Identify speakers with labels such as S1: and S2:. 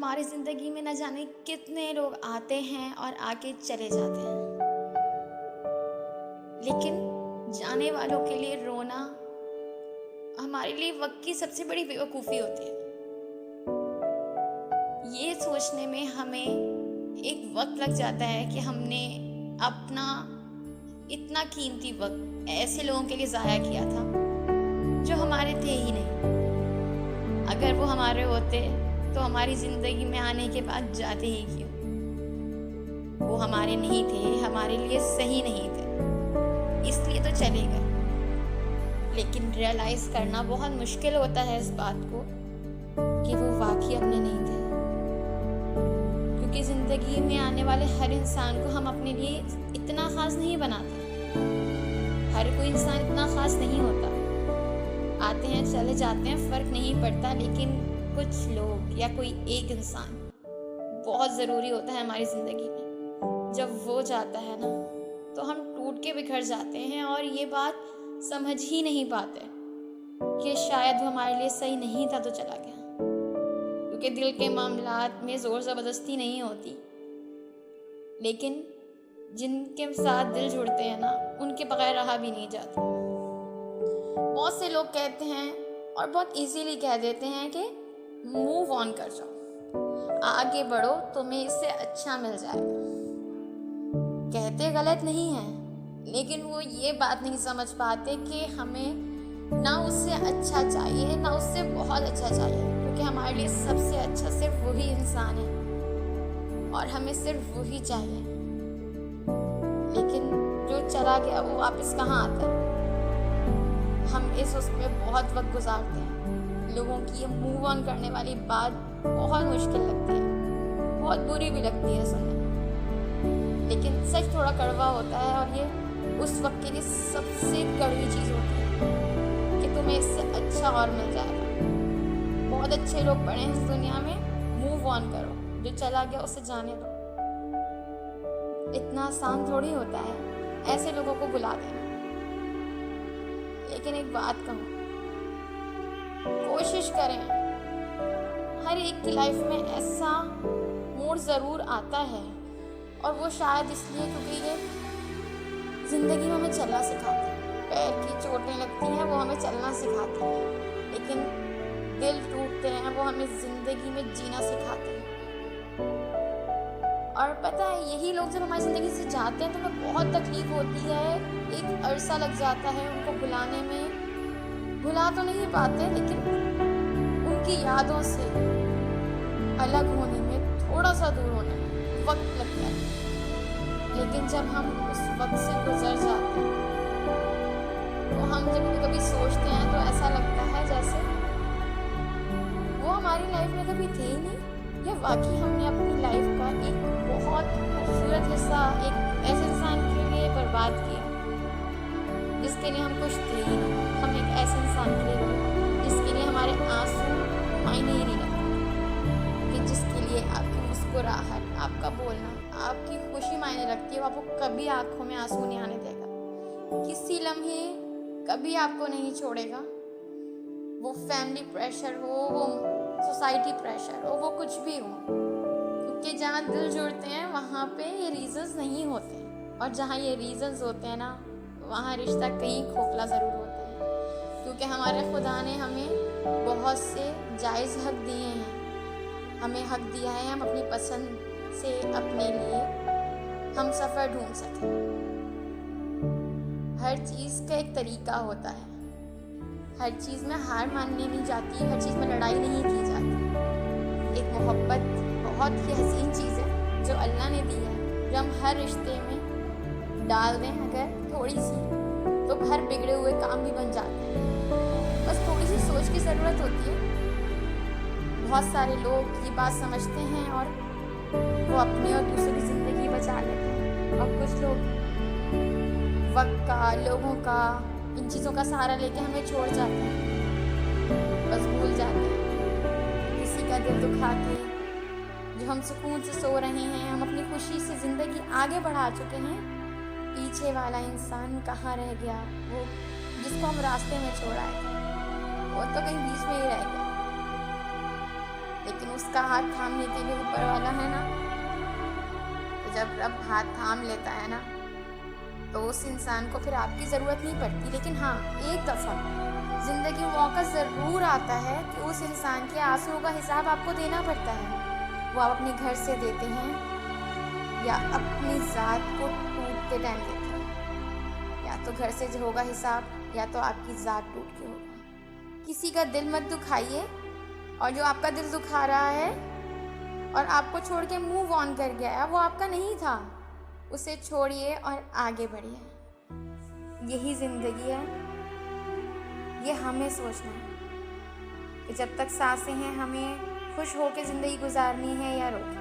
S1: हमारी ज़िंदगी में न जाने कितने लोग आते हैं और आके चले जाते हैं, लेकिन जाने वालों के लिए रोना हमारे लिए वक्त की सबसे बड़ी बेवकूफ़ी होती है। ये सोचने में हमें एक वक्त लग जाता है कि हमने अपना इतना कीमती वक्त ऐसे लोगों के लिए ज़ाया किया था जो हमारे थे ही नहीं। अगर वो हमारे होते तो हमारी ज़िंदगी में आने के बाद जाते ही क्यों? वो हमारे नहीं थे, हमारे लिए सही नहीं थे, इसलिए तो चले गए। लेकिन रियलाइज़ करना बहुत मुश्किल होता है इस बात को कि वो वाकई अपने नहीं थे, क्योंकि ज़िंदगी में आने वाले हर इंसान को हम अपने लिए इतना ख़ास नहीं बनाते। हर कोई इंसान इतना ख़ास नहीं होता। आते हैं चले जाते हैं, फ़र्क नहीं पड़ता, लेकिन कुछ लोग या कोई एक इंसान बहुत ज़रूरी होता है हमारी ज़िंदगी में। जब वो जाता है ना, तो हम टूट के बिखर जाते हैं और ये बात समझ ही नहीं पाते कि शायद वो हमारे लिए सही नहीं था तो चला गया। क्योंकि दिल के मामलात में ज़ोर ज़बरदस्ती नहीं होती, लेकिन जिनके साथ दिल जुड़ते हैं ना, उनके बगैर रहा भी नहीं जाता। बहुत से लोग कहते हैं और बहुत इजीली कह देते हैं कि मूव ऑन कर जाओ, आगे बढ़ो, तुम्हें इससे अच्छा मिल जाएगा। कहते गलत नहीं है, लेकिन वो ये बात नहीं समझ पाते कि हमें ना उससे अच्छा चाहिए ना उससे बहुत अच्छा चाहिए, क्योंकि हमारे लिए सबसे अच्छा सिर्फ वही इंसान है और हमें सिर्फ वही चाहिए। लेकिन जो चला गया वो वापस कहाँ आता है? हम उसमें बहुत वक्त गुजारते हैं। लोगों की ये मूव ऑन करने वाली बात बहुत मुश्किल लगती है, बहुत बुरी भी लगती है सुनने, लेकिन सच थोड़ा कड़वा होता है और ये उस वक्त के लिए सबसे कड़वी चीज़ होती है कि तुम्हें इससे अच्छा और मिल जाएगा। बहुत अच्छे लोग पड़े हैं इस दुनिया में, मूव ऑन करो, जो चला गया उसे जाने दो। इतना आसान थोड़ी होता है ऐसे लोगों को भुला देना। लेकिन एक बात कहूँ, कोशिश करें, हर एक की लाइफ में ऐसा मोड़ ज़रूर आता है, और वो शायद इसलिए क्योंकि ये ज़िंदगी में हमें चलना सिखाती है। पैर की चोटें लगती हैं, वो हमें चलना सिखाती हैं, लेकिन दिल टूटते हैं, वो हमें ज़िंदगी में जीना सिखाते हैं। और पता है, यही लोग जब हमारी ज़िंदगी से जाते हैं तो हमें बहुत तकलीफ़ होती है, एक अरसा लग जाता है उनको भुलाने में। भुला तो नहीं पाते, लेकिन उनकी यादों से अलग होने में, थोड़ा सा दूर होने में वक्त लगता है। लेकिन जब हम उस वक्त से गुजर जाते हैं तो हम जब कभी सोचते हैं तो ऐसा लगता है जैसे वो हमारी लाइफ में कभी थे ही नहीं, या वाकई हमने अपनी लाइफ का एक बहुत खूबसूरत हिस्सा एक ऐसे इंसान के लिए बर्बाद किया जिसके लिए हम कुछ थे ही नहीं। हम एक ऐसे इंसान के लिए रोए जिसके लिए हमारे आंसू मायने ही नहीं रखते, कि जिसके लिए आपकी मुस्कुराहट, आपका बोलना, आपकी खुशी मायने रखती है। वो आपको कभी आंखों में आंसू नहीं आने देगा, किसी लम्हे कभी आपको नहीं छोड़ेगा। वो फैमिली प्रेशर हो, वो सोसाइटी प्रेशर हो, वो कुछ भी हो, क्योंकि जहाँ दिल जुड़ते हैं वहाँ पे ये रीजंस नहीं होते, और जहाँ ये रीजंस होते हैं ना, वहाँ रिश्ता कहीं खोखला ज़रूर होता है। क्योंकि हमारे खुदा ने हमें बहुत से जायज़ हक दिए हैं, हमें हक दिया है हम अपनी पसंद से अपने लिए हम सफ़र ढूंढ सकें। हर चीज़ का एक तरीका होता है, हर चीज़ में हार माननी नहीं जाती, हर चीज़ में लड़ाई नहीं की जाती। एक मोहब्बत बहुत ही हसीन चीज़ है जो अल्लाह ने दी है, जो हम हर रिश्ते में डाल दें अगर थोड़ी सी, तो हर बिगड़े हुए काम भी बन जाते हैं। बस थोड़ी सी सोच की ज़रूरत होती है। बहुत सारे लोग ये बात समझते हैं और वो अपनी और दूसरों की ज़िंदगी बचा लेते हैं, और कुछ लोग वक्त का, लोगों का, इन चीज़ों का सहारा लेके हमें छोड़ जाते हैं, बस भूल जाते हैं। किसी का दिल दुखा के जो हम सुकून से सो रहे हैं, हम अपनी खुशी से ज़िंदगी आगे बढ़ा चुके हैं, पीछे वाला इंसान कहाँ रह गया? वो जिसको हम रास्ते में छोड़ा है, वो तो कहीं बीच में ही रह गया। लेकिन उसका हाथ थामने के लिए ऊपर वाला है ना। तो जब रब हाथ थाम लेता है ना, तो उस इंसान को फिर आपकी ज़रूरत नहीं पड़ती। लेकिन हाँ, एक दफ़ा ज़िंदगी में मौका ज़रूर आता है कि उस इंसान के आंसुओं का हिसाब आपको देना पड़ता है। वो आप अपने घर से देते हैं या अपनी ज़ात को टूटते टाइम देते हैं। या तो घर से जो होगा हिसाब, या तो आपकी ज़ात टूट के होगा। किसी का दिल मत दुखाइए, और जो आपका दिल दुखा रहा है और आपको छोड़ के मूव ऑन कर गया है, वो आपका नहीं था। उसे छोड़िए और आगे बढ़िए। यही ज़िंदगी है। ये हमें सोचना है कि जब तक सांसें हैं हमें खुश होकर ज़िंदगी गुजारनी है या रोक।